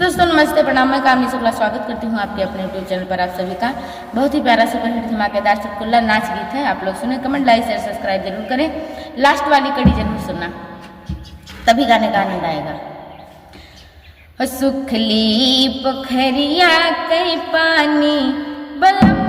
दोस्तों नमस्ते, प्रणाम। मैं कामनी शुक्ला स्वागत करती हूँ आपके अपने यूट्यूब चैनल पर आप सभी का। बहुत ही प्यारा सुपरहिट धमाकेदार चुटकुला नाच गीत है, आप लोग सुने। कमेंट, लाइक, शेयर, सब्सक्राइब जरूर करें। लास्ट वाली कड़ी जरूर सुनना, तभी गाने का आनंद आएगा। सुखली पोखरिया कई पानी बलम